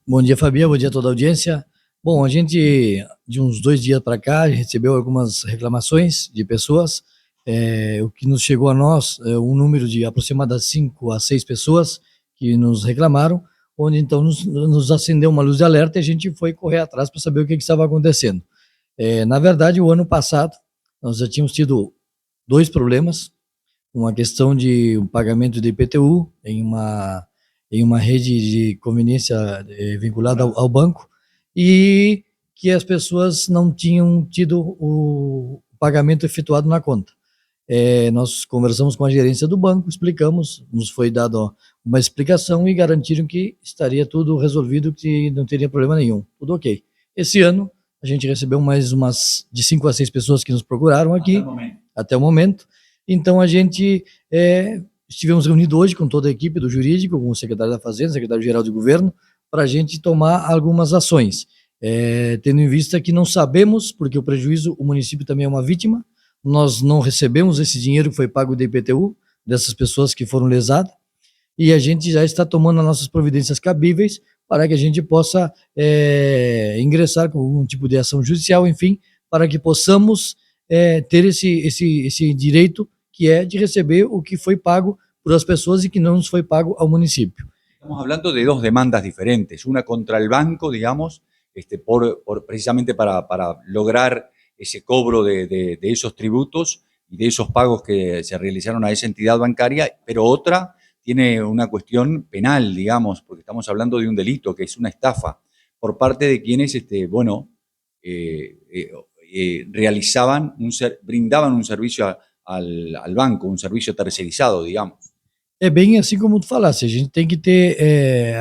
Bom dia, Fabiano. Bom dia a toda a audiência. Bom, a gente, de uns 2 dias para cá, recebeu algumas reclamações de pessoas. O que nos chegou a nós é um número de aproximadamente 5 a 6 pessoas que nos reclamaram, onde então nos acendeu uma luz de alerta e a gente foi correr atrás para saber o que estava acontecendo. Na verdade, o ano passado, nós já tínhamos tido 2 problemas, uma questão de um pagamento de IPTU em uma rede de conveniência vinculada ao banco, e que as pessoas não tinham tido o pagamento efetuado na conta. Nós conversamos com a gerência do banco, explicamos, nos foi dada uma explicação e garantiram que estaria tudo resolvido, que não teria problema nenhum, tudo ok. Esse ano, a gente recebeu mais umas de 5 a 6 pessoas que nos procuraram aqui, até o momento. Então, a gente estivemos reunidos hoje com toda a equipe do jurídico, com o secretário da Fazenda, secretário-geral de governo, para a gente tomar algumas ações, tendo em vista que não sabemos, porque o prejuízo, o município também é uma vítima, nós não recebemos esse dinheiro que foi pago do IPTU, dessas pessoas que foram lesadas, e a gente já está tomando as nossas providências cabíveis para que a gente possa ingressar com algum tipo de ação judicial, enfim, para que possamos ter esse direito, que é de receber o que foi pago por as pessoas e que não nos foi pago ao município. Estamos hablando de dos demandas diferentes, una contra el banco, digamos, precisamente para lograr ese cobro de esos tributos y de esos pagos que se realizaron a esa entidad bancaria, pero otra tiene una cuestión penal, digamos, porque estamos hablando de un delito, que es una estafa, por parte de quienes, brindaban un servicio al banco, un servicio tercerizado, digamos. É bem assim como tu falasse, a gente tem que ter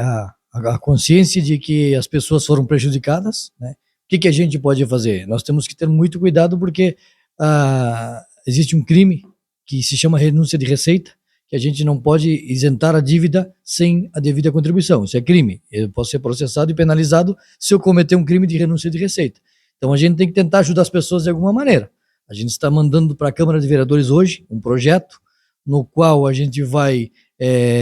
a consciência de que as pessoas foram prejudicadas, né? O que a gente pode fazer? Nós temos que ter muito cuidado, porque existe um crime que se chama renúncia de receita, que a gente não pode isentar a dívida sem a devida contribuição. Isso é crime. Eu posso ser processado e penalizado se eu cometer um crime de renúncia de receita. Então, a gente tem que tentar ajudar as pessoas de alguma maneira. A gente está mandando para a Câmara de Vereadores hoje um projeto no qual a gente vai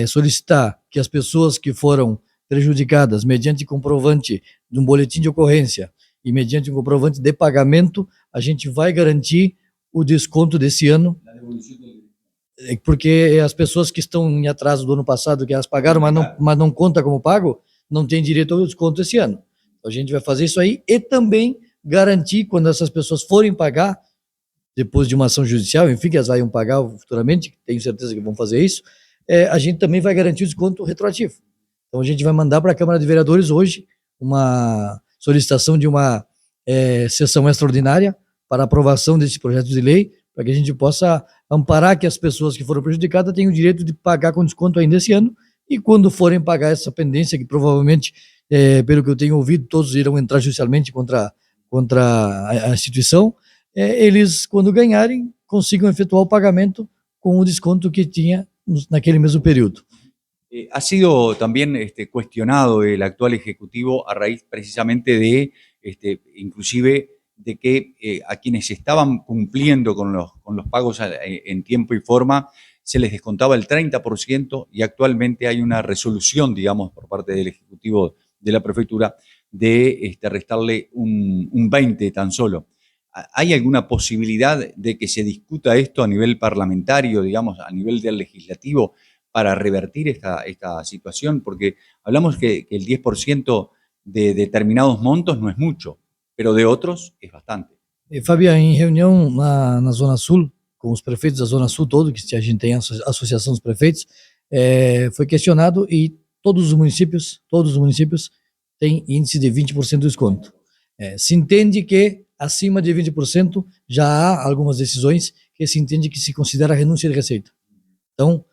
solicitar que as pessoas que foram prejudicadas mediante comprovante de um boletim de ocorrência e mediante um comprovante de pagamento, a gente vai garantir o desconto desse ano, porque as pessoas que estão em atraso do ano passado, que elas pagaram, mas não conta como pago, não tem direito ao desconto esse ano. Então, a gente vai fazer isso aí e também garantir, quando essas pessoas forem pagar, depois de uma ação judicial, enfim, que elas vão pagar futuramente, tenho certeza que vão fazer isso, a gente também vai garantir o desconto retroativo. Então, a gente vai mandar para a Câmara de Vereadores hoje uma solicitação de uma sessão extraordinária para aprovação desse projeto de lei, para que a gente possa amparar que as pessoas que foram prejudicadas tenham o direito de pagar com desconto ainda esse ano, e quando forem pagar essa pendência, que provavelmente, pelo que eu tenho ouvido, todos irão entrar judicialmente contra a instituição, eles, quando ganharem, consigam efetuar o pagamento com o desconto que tinha naquele mesmo período. Ha sido también cuestionado el actual Ejecutivo a raíz precisamente de, inclusive, de que a quienes estaban cumpliendo con los pagos en tiempo y forma se les descontaba el 30%, y actualmente hay una resolución, digamos, por parte del Ejecutivo de la Prefectura de restarle un 20% tan solo. ¿Hay alguna posibilidad de que se discuta esto a nivel parlamentario, digamos, a nivel del legislativo, para revertir esta situación? Porque hablamos que el 10% de determinados montos no es mucho, pero de otros es bastante. Fabiano, em reunião na Zona Sul, com os prefeitos da Zona Sul todo, que a gente tem a Associação dos Prefeitos, foi questionado, e todos os municípios têm índice de 20% de desconto. Se entende que acima de 20% já há algumas decisões que se entende que se considera renúncia de receita. Então,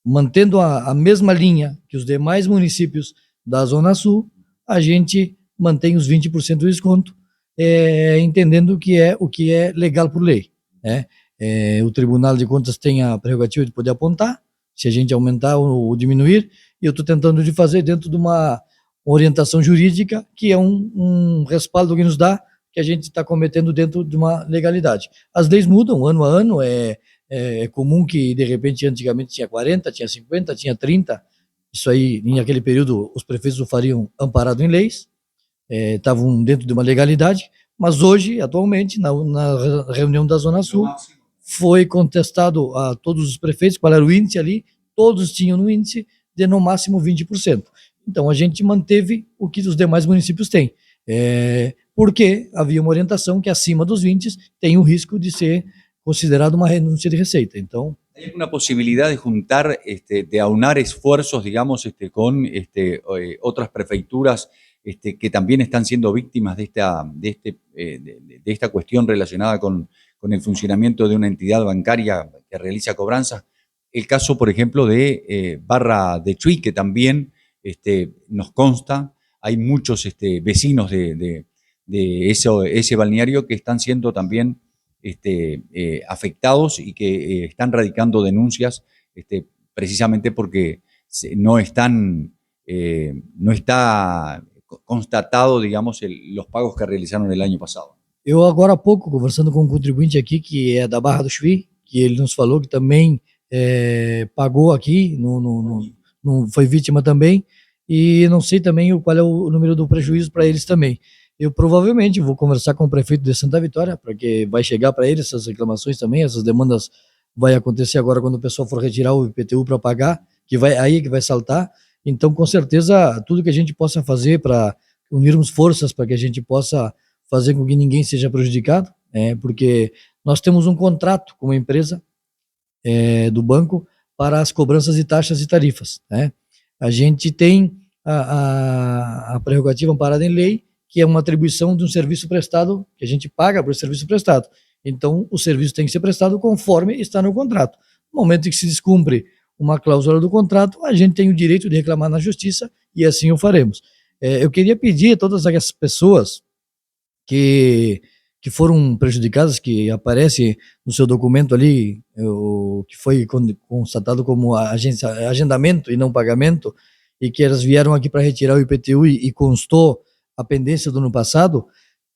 mantendo a mesma linha que os demais municípios da Zona Sul, a gente mantém os 20% de desconto, entendendo que é o que é legal por lei, né? O Tribunal de Contas tem a prerrogativa de poder apontar, se a gente aumentar ou diminuir, e eu estou tentando de fazer dentro de uma orientação jurídica, que é um respaldo que nos dá que a gente está cometendo dentro de uma legalidade. As leis mudam ano a ano, é comum que, de repente, antigamente tinha 40, tinha 50, tinha 30, Isso aí, naquele período, os prefeitos o fariam amparado em leis, estavam dentro de uma legalidade, mas hoje, atualmente, na reunião da Zona Sul, foi contestado a todos os prefeitos qual era o índice ali, todos tinham no índice de no máximo 20%. Então, a gente manteve o que os demais municípios têm, porque havia uma orientação que acima dos 20 tem o risco de ser considerado uma renúncia de receita. Então, ¿hay alguna posibilidad de juntar, de aunar esfuerzos, digamos, con otras prefecturas que también están siendo víctimas de esta cuestión relacionada con el funcionamiento de una entidad bancaria que realiza cobranzas? El caso, por ejemplo, de Barra de Chuy, que también nos consta, hay muchos vecinos de ese balneario que están siendo también afectados y que están radicando denuncias precisamente porque no está constatado, digamos, los pagos que realizaron el año pasado. Eu agora há pouco, conversando com um contribuinte aqui, que é da Barra do Chuí, que ele nos falou que também pagou aqui, foi vítima também, e não sei também qual é o número do prejuízo para eles também. Eu provavelmente vou conversar com o prefeito de Santa Vitória, porque vai chegar para ele essas reclamações também, essas demandas vai acontecer agora quando o pessoal for retirar o IPTU para pagar, que vai saltar. Então, com certeza, tudo que a gente possa fazer para unirmos forças para que a gente possa fazer com que ninguém seja prejudicado, porque nós temos um contrato com a empresa do banco para as cobranças de taxas e tarifas. A gente tem a prerrogativa amparada em lei, que é uma atribuição de um serviço prestado, que a gente paga por serviço prestado. Então, o serviço tem que ser prestado conforme está no contrato. No momento em que se descumpre uma cláusula do contrato, a gente tem o direito de reclamar na justiça e assim o faremos. Eu queria pedir a todas as pessoas que foram prejudicadas, que aparece no seu documento ali, que foi constatado como agendamento e não pagamento, e que elas vieram aqui para retirar o IPTU e constou a pendência do ano passado,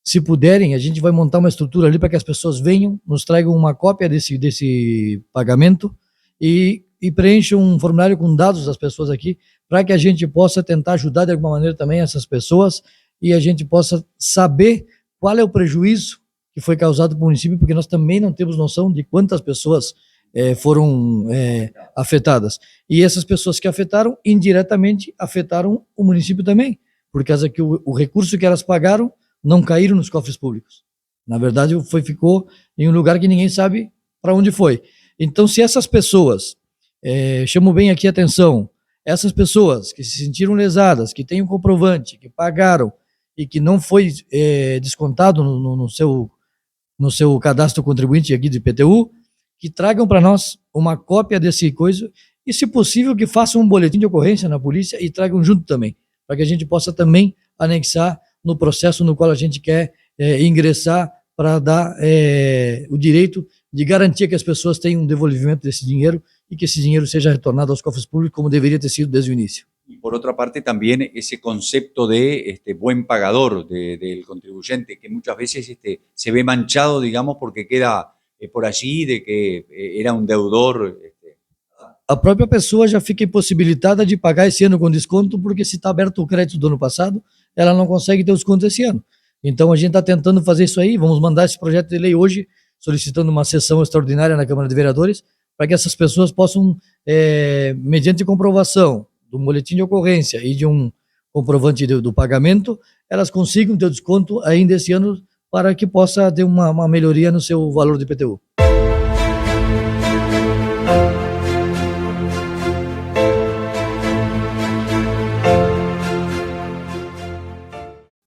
se puderem, a gente vai montar uma estrutura ali para que as pessoas venham, nos tragam uma cópia desse pagamento e preencham um formulário com dados das pessoas aqui, para que a gente possa tentar ajudar de alguma maneira também essas pessoas e a gente possa saber qual é o prejuízo que foi causado para o município, porque nós também não temos noção de quantas pessoas foram afetadas. E essas pessoas que afetaram, indiretamente, afetaram o município também, por causa que o recurso que elas pagaram não caíram nos cofres públicos. Na verdade, ficou em um lugar que ninguém sabe para onde foi. Então, se essas pessoas, chamo bem aqui a atenção, essas pessoas que se sentiram lesadas, que têm um comprovante, que pagaram e que não foi descontado no seu cadastro contribuinte aqui do IPTU, que tragam para nós uma cópia desse coisa e, se possível, que façam um boletim de ocorrência na polícia e tragam junto também, para que a gente possa também anexar no processo no qual a gente quer ingressar para dar o direito de garantir que as pessoas tenham um devolvimento desse dinheiro e que esse dinheiro seja retornado aos cofres públicos como deveria ter sido desde o início. Y por otra parte también ese concepto de buen pagador del contribuyente, que muchas veces se ve manchado, digamos, porque queda por allí de que era un deudor. A própria pessoa já fica impossibilitada de pagar esse ano com desconto, porque se está aberto o crédito do ano passado, ela não consegue ter o desconto esse ano. Então a gente está tentando fazer isso aí, vamos mandar esse projeto de lei hoje, solicitando uma sessão extraordinária na Câmara de Vereadores, para que essas pessoas possam, mediante comprovação do boletim de ocorrência e de um comprovante do pagamento, elas consigam ter o desconto ainda esse ano, para que possa ter uma melhoria no seu valor de IPTU.